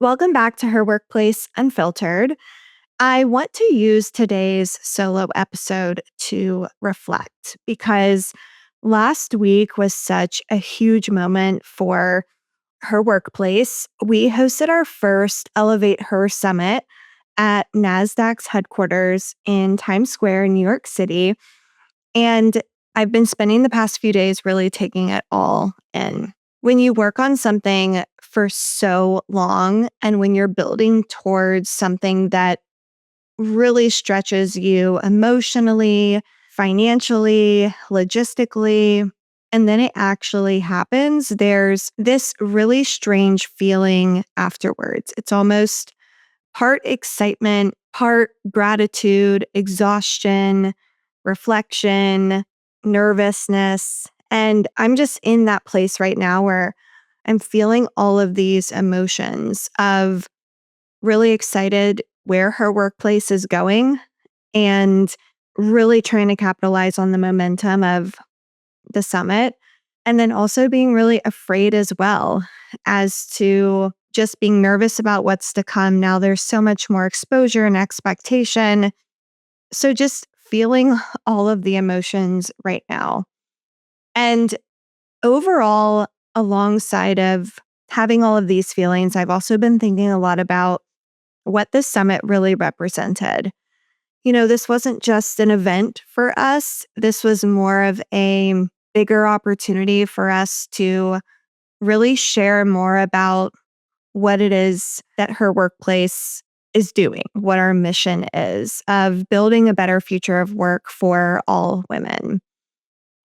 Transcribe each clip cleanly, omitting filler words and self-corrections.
Welcome back to Her Workplace Unfiltered. I want to use today's solo episode to reflect because last week was such a huge moment for her workplace. We hosted our first Elevate Her Summit at Nasdaq's headquarters in Times Square, New York City. And I've been spending the past few days really taking it all in. When you work on something for so long and when you're building towards something that really stretches you emotionally, financially, logistically, and then it actually happens, there's this really strange feeling afterwards. It's almost part excitement, part gratitude, exhaustion, reflection, nervousness. And I'm just in that place right now where I'm feeling all of these emotions of really excited where her workplace is going and really trying to capitalize on the momentum of the summit. And then also being really afraid as well as to just being nervous about what's to come. Now there's so much more exposure and expectation. So just feeling all of the emotions right now. And overall, alongside of having all of these feelings, I've also been thinking a lot about what this summit really represented. This wasn't just an event for us. This was more of a bigger opportunity for us to really share more about what it is that her workplace is doing, what our mission is of building a better future of work for all women.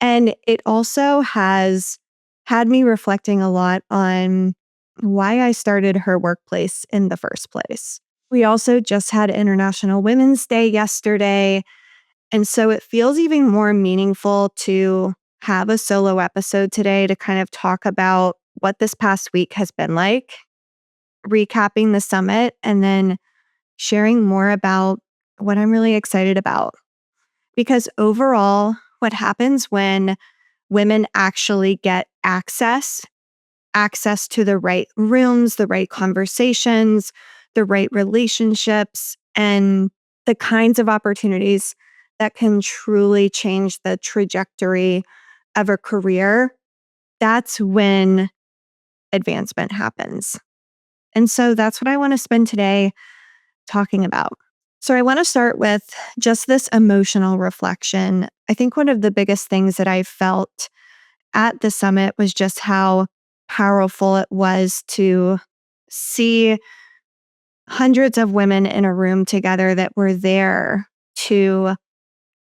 And it also has had me reflecting a lot on why I started her workplace in the first place. We also just had International Women's Day yesterday. And so it feels even more meaningful to have a solo episode today to kind of talk about what this past week has been like, recapping the summit, and then sharing more about what I'm really excited about. Because overall, what happens when women actually get access to the right rooms, the right conversations, the right relationships, and the kinds of opportunities that can truly change the trajectory of a career, that's when advancement happens. And so that's what I want to spend today talking about. So I want to start with just this emotional reflection. I think one of the biggest things that I felt at the summit was just how powerful it was to see hundreds of women in a room together that were there to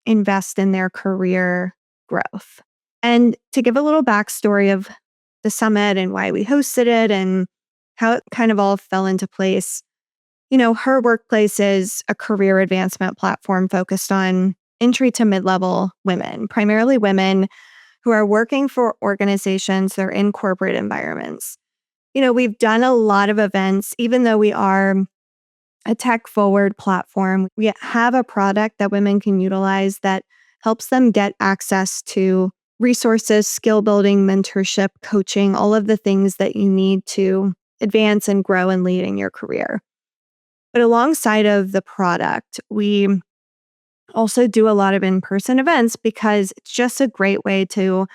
invest in their career growth. And to give a little backstory of the summit and why we hosted it and how it kind of all fell into place. Her workplace is a career advancement platform focused on entry to mid-level women, primarily women who are working for organizations that are in corporate environments. We've done a lot of events, even though we are a tech forward platform. We have a product that women can utilize that helps them get access to resources, skill building, mentorship, coaching, all of the things that you need to advance and grow and lead in your career. But alongside of the product, we also do a lot of in-person events because it's just a great way to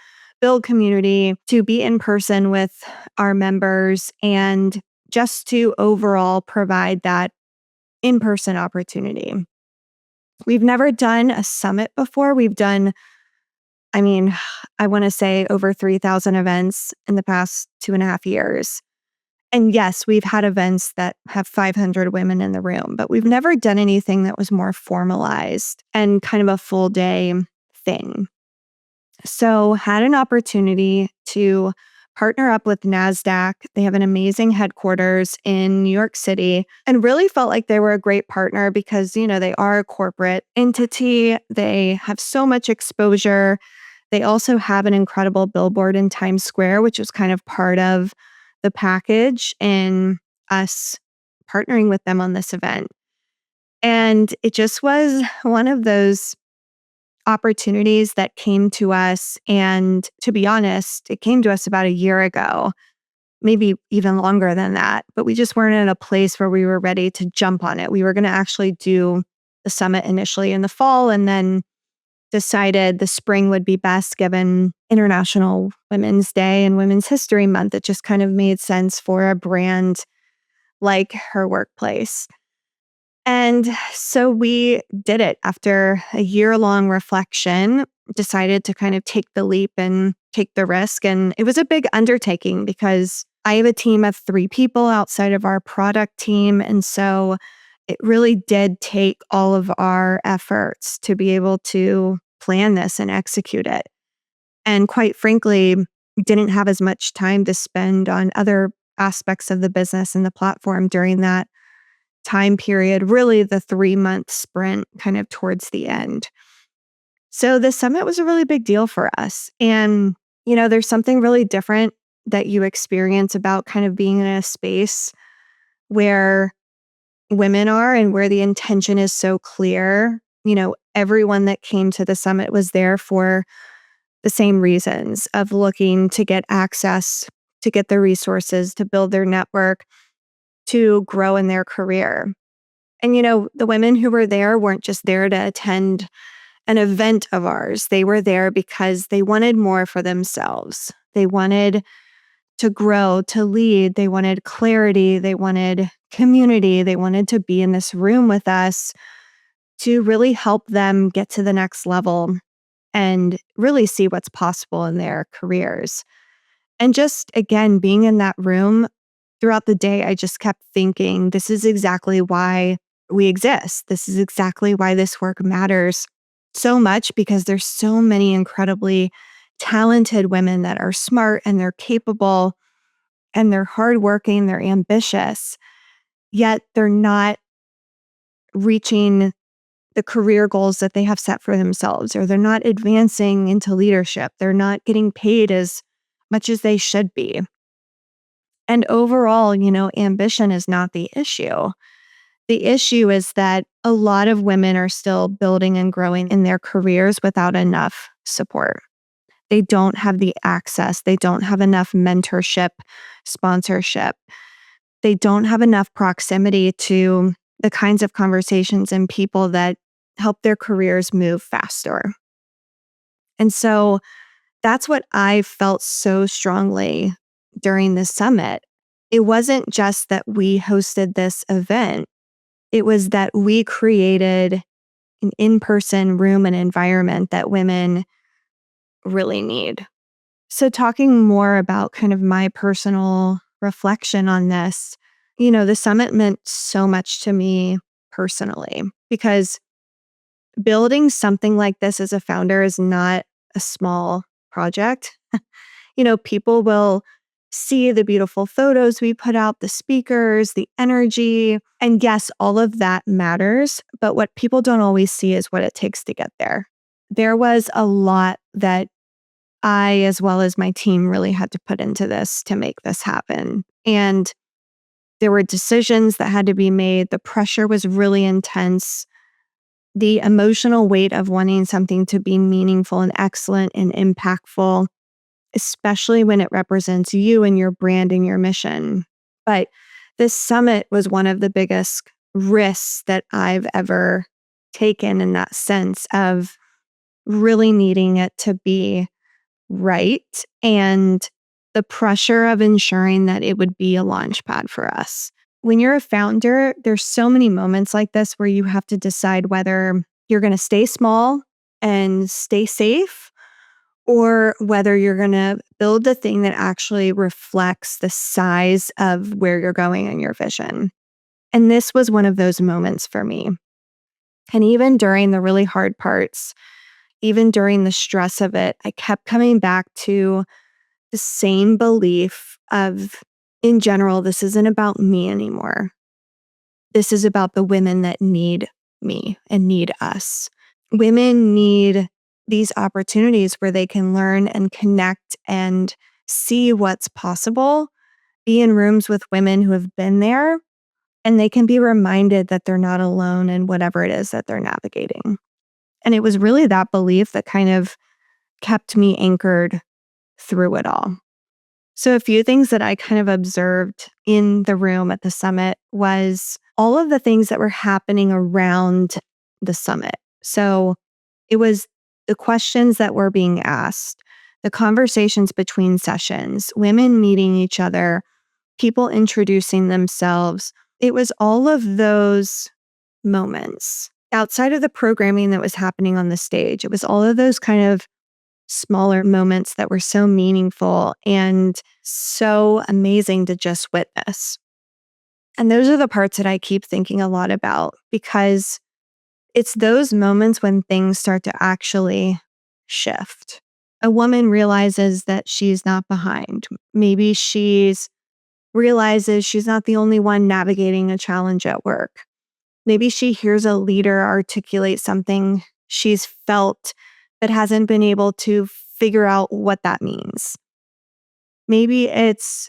build community, to be in person with our members, and just to overall provide that in-person opportunity. We've never done a summit before. We've done, I mean, I want to say over 3,000 events in the past 2.5 years. And yes, we've had events that have 500 women in the room, but we've never done anything that was more formalized and kind of a full day thing. So had an opportunity to partner up with Nasdaq. They have an amazing headquarters in New York City and really felt like they were a great partner because, they are a corporate entity. They have so much exposure. They also have an incredible billboard in Times Square, which was kind of part of the package in us partnering with them on this event. And it just was one of those opportunities that came to us. And to be honest, it came to us about a year ago. maybe even longer than that. But we just weren't in a place where we were ready to jump on it. We were going to actually do the summit initially in the fall and then decided the spring would be best given International Women's Day and Women's History Month. It just kind of made sense for a brand like Her Workplace. And so we did it after a year-long reflection, decided to kind of take the leap and take the risk. And it was a big undertaking because I have a team of 3 people outside of our product team. And so it really did take all of our efforts to be able to plan this and execute it. And quite frankly, didn't have as much time to spend on other aspects of the business and the platform during that time period, really the 3-month sprint kind of towards the end. So the summit was a really big deal for us. And, there's something really different that you experience about kind of being in a space where women are and where the intention is so clear. Everyone that came to the summit was there for the same reasons of looking to get access, to get the resources, to build their network, to grow in their career. And, the women who were there weren't just there to attend an event of ours. They were there because they wanted more for themselves. They wanted to grow, to lead. They wanted clarity. They wanted community. They wanted to be in this room with us to really help them get to the next level and really see what's possible in their careers. And just, again, being in that room throughout the day, I just kept thinking, this is exactly why we exist. This is exactly why this work matters so much, because there's so many incredibly talented women that are smart and they're capable and they're hardworking, they're ambitious, yet they're not reaching the career goals that they have set for themselves, or they're not advancing into leadership. They're not getting paid as much as they should be. And overall, ambition is not the issue. The issue is that a lot of women are still building and growing in their careers without enough support. They don't have the access. They don't have enough mentorship, sponsorship. They don't have enough proximity to the kinds of conversations and people that help their careers move faster. And so that's what I felt so strongly during the summit. It wasn't just that we hosted this event. It was that we created an in-person room and environment that women really need. So talking more about kind of my personal reflection on this, the summit meant so much to me personally, because building something like this as a founder is not a small project. People will see the beautiful photos we put out, the speakers, the energy. And yes, all of that matters. But what people don't always see is what it takes to get there. There was a lot that I, as well as my team, really had to put into this to make this happen. And there were decisions that had to be made. The pressure was really intense. The emotional weight of wanting something to be meaningful and excellent and impactful, especially when it represents you and your brand and your mission. But this summit was one of the biggest risks that I've ever taken, in that sense of really needing it to be right, and the pressure of ensuring that it would be a launchpad for us. When you're a founder, there's so many moments like this where you have to decide whether you're going to stay small and stay safe, or whether you're going to build the thing that actually reflects the size of where you're going and your vision. And this was one of those moments for me. And even during the really hard parts, even during the stress of it, I kept coming back to the same belief of, in general, this isn't about me anymore. This is about the women that need me and need us. Women need these opportunities where they can learn and connect and see what's possible, be in rooms with women who have been there, and they can be reminded that they're not alone in whatever it is that they're navigating. And it was really that belief that kind of kept me anchored through it all. So, a few things that I kind of observed in the room at the summit was all of the things that were happening around the summit. So, it was the questions that were being asked, the conversations between sessions, women meeting each other, people introducing themselves. It was all of those moments outside of the programming that was happening on the stage. It was all of those kind of smaller moments that were so meaningful and so amazing to just witness. And those are the parts that I keep thinking a lot about because it's those moments when things start to actually shift. A woman realizes that she's not behind. Maybe she's realizes she's not the only one navigating a challenge at work. Maybe she hears a leader articulate something she's felt but hasn't been able to figure out what that means. Maybe it's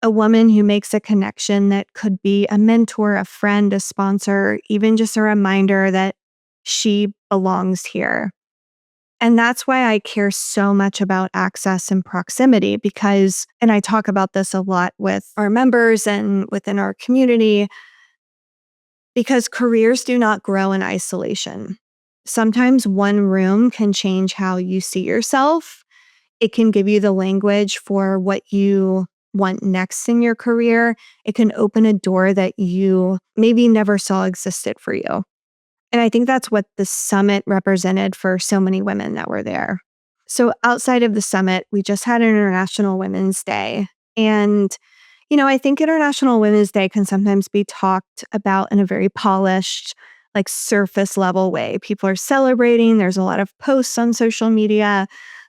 a woman who makes a connection that could be a mentor, a friend, a sponsor, even just a reminder that she belongs here. And that's why I care so much about access and proximity because, and I talk about this a lot with our members and within our community, because careers do not grow in isolation. Sometimes one room can change how you see yourself. It can give you the language for what you want next in your career. It can open a door that you maybe never saw existed for you. And I think that's what the summit represented for so many women that were there. So outside of the summit, we just had International Women's Day. And, I think International Women's Day can sometimes be talked about in a very polished, like surface level way. People are celebrating. There's a lot of posts on social media.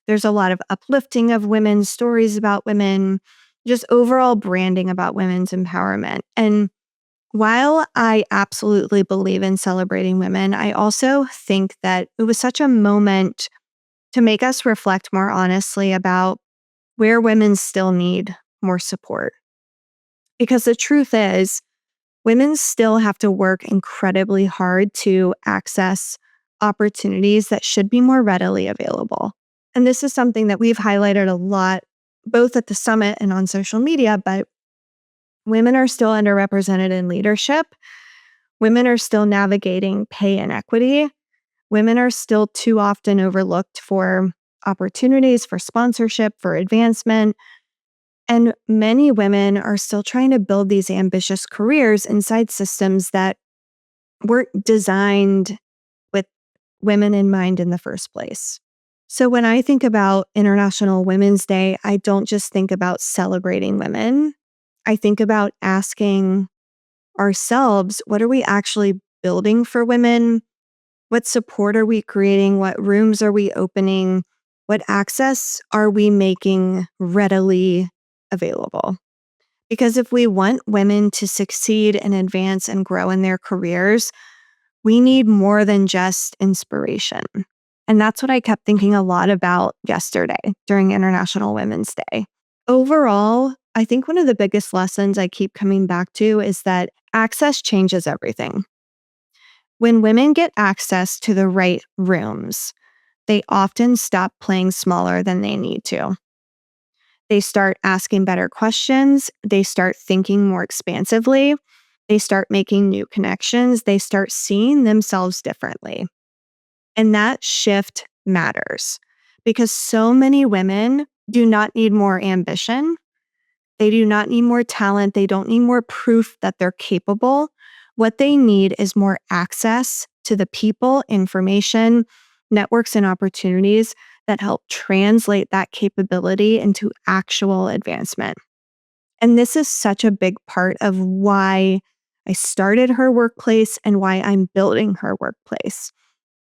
There's a lot of uplifting of women, stories about women, just overall branding about women's empowerment. And while I absolutely believe in celebrating women, I also think that it was such a moment to make us reflect more honestly about where women still need more support. Because the truth is, women still have to work incredibly hard to access opportunities that should be more readily available. And this is something that we've highlighted a lot, both at the summit and on social media, but women are still underrepresented in leadership. Women are still navigating pay inequity. Women are still too often overlooked for opportunities, for sponsorship, for advancement. And many women are still trying to build these ambitious careers inside systems that weren't designed with women in mind in the first place. So when I think about International Women's Day, I don't just think about celebrating women. I think about asking ourselves, what are we actually building for women? What support are we creating? What rooms are we opening? What access are we making readily available? Because if we want women to succeed and advance and grow in their careers, we need more than just inspiration. And that's what I kept thinking a lot about yesterday during International Women's Day. Overall, I think one of the biggest lessons I keep coming back to is that access changes everything. When women get access to the right rooms, they often stop playing smaller than they need to. They start asking better questions. They start thinking more expansively. They start making new connections. They start seeing themselves differently. And that shift matters because so many women do not need more ambition. They do not need more talent. They don't need more proof that they're capable. What they need is more access to the people, information, networks, and opportunities that help translate that capability into actual advancement. And this is such a big part of why I started her workplace and why I'm building her workplace,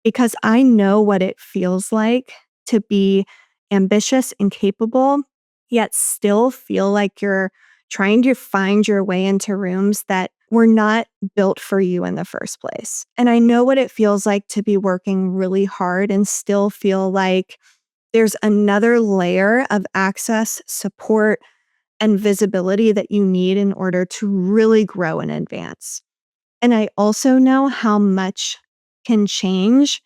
because I know what it feels like to be ambitious and capable, yet still feel like you're trying to find your way into rooms that were not built for you in the first place. And I know what it feels like to be working really hard and still feel like there's another layer of access, support, and visibility that you need in order to really grow and advance. And I also know how much can change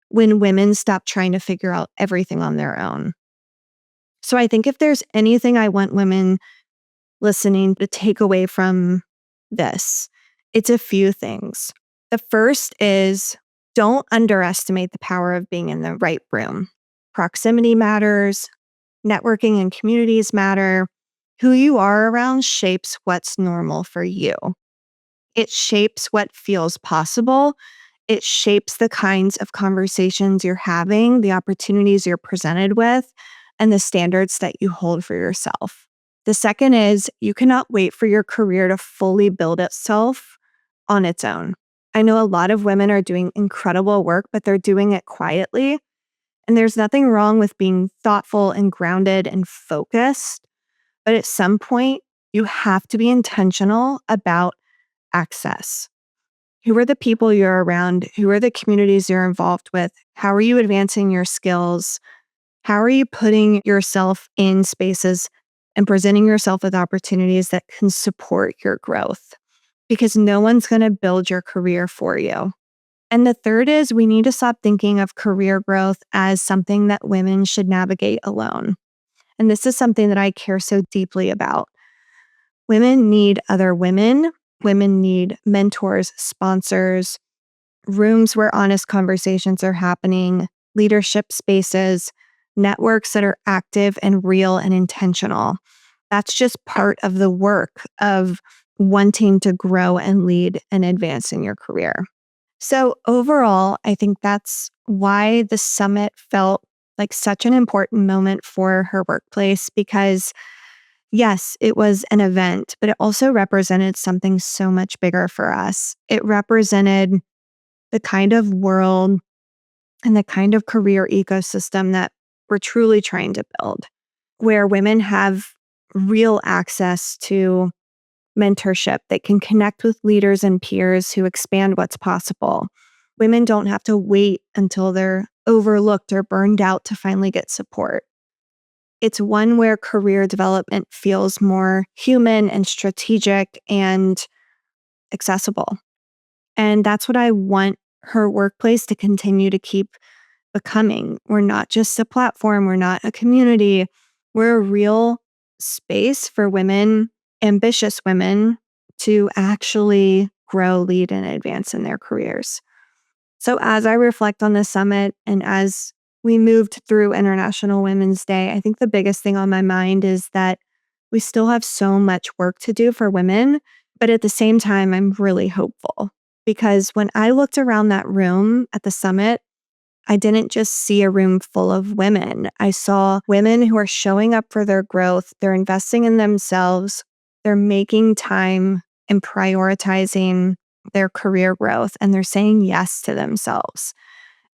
when women stop trying to figure out everything on their own. So I think if there's anything I want women listening to take away from this, it's a few things. The first is don't underestimate the power of being in the right room. Proximity matters, networking and communities matter. Who you are around shapes what's normal for you. It shapes what feels possible. It shapes the kinds of conversations you're having, the opportunities you're presented with, and the standards that you hold for yourself. The second is you cannot wait for your career to fully build itself on its own. I know a lot of women are doing incredible work, but they're doing it quietly. And there's nothing wrong with being thoughtful and grounded and focused. But at some point, you have to be intentional about access. Who are the people you're around? Who are the communities you're involved with? How are you advancing your skills? How are you putting yourself in spaces and presenting yourself with opportunities that can support your growth? Because no one's going to build your career for you. And the third is we need to stop thinking of career growth as something that women should navigate alone. And this is something that I care so deeply about. Women need other women. Women need mentors, sponsors, rooms where honest conversations are happening, leadership spaces, networks that are active and real and intentional. That's just part of the work of wanting to grow and lead and advance in your career. So, overall, I think that's why the summit felt like such an important moment for her workplace because, yes, it was an event, but it also represented something so much bigger for us. It represented the kind of world and the kind of career ecosystem that we're truly trying to build, where women have real access to mentorship. They can connect with leaders and peers who expand what's possible. Women don't have to wait until they're overlooked or burned out to finally get support. It's one where career development feels more human and strategic and accessible. And that's what I want her workplace to continue to keep becoming. We're not just a platform, we're not a community, we're a real space for women, ambitious women, to actually grow, lead, and advance in their careers. So, as I reflect on the summit and as we moved through International Women's Day, I think the biggest thing on my mind is that we still have so much work to do for women. But at the same time, I'm really hopeful because when I looked around that room at the summit, I didn't just see a room full of women. I saw women who are showing up for their growth. They're investing in themselves. They're making time and prioritizing their career growth, and they're saying yes to themselves.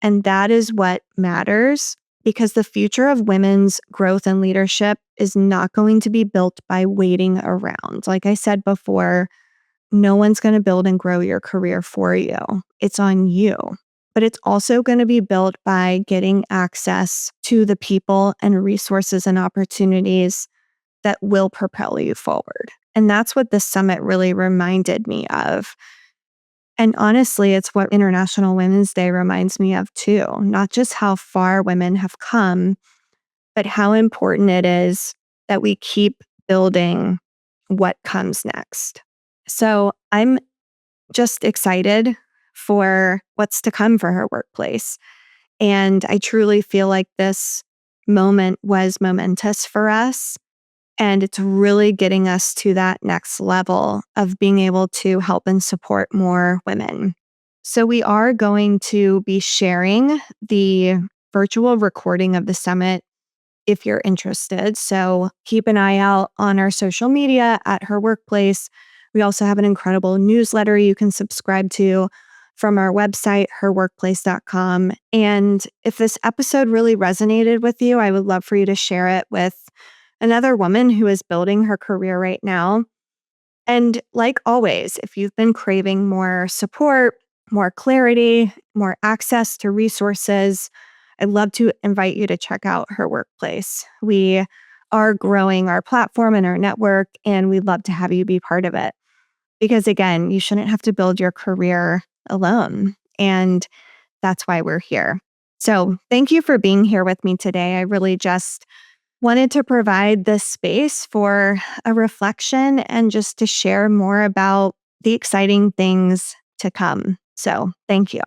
And that is what matters because the future of women's growth and leadership is not going to be built by waiting around. Like I said before, no one's going to build and grow your career for you. It's on you. But it's also going to be built by getting access to the people and resources and opportunities that will propel you forward. And that's what this summit really reminded me of. And honestly, it's what International Women's Day reminds me of too. Not just how far women have come, but how important it is that we keep building what comes next. So I'm just excited for what's to come for her workplace. And I truly feel like this moment was momentous for us. And it's really getting us to that next level of being able to help and support more women. So we are going to be sharing the virtual recording of the summit if you're interested. So keep an eye out on our social media at her workplace. We also have an incredible newsletter you can subscribe to from our website, herworkplace.com. And if this episode really resonated with you, I would love for you to share it with another woman who is building her career right now. And like always, if you've been craving more support, more clarity, more access to resources, I'd love to invite you to check out her workplace. We are growing our platform and our network, and we'd love to have you be part of it. Because again, you shouldn't have to build your career alone. And that's why we're here. So thank you for being here with me today. I really just wanted to provide this space for a reflection and just to share more about the exciting things to come. So, thank you.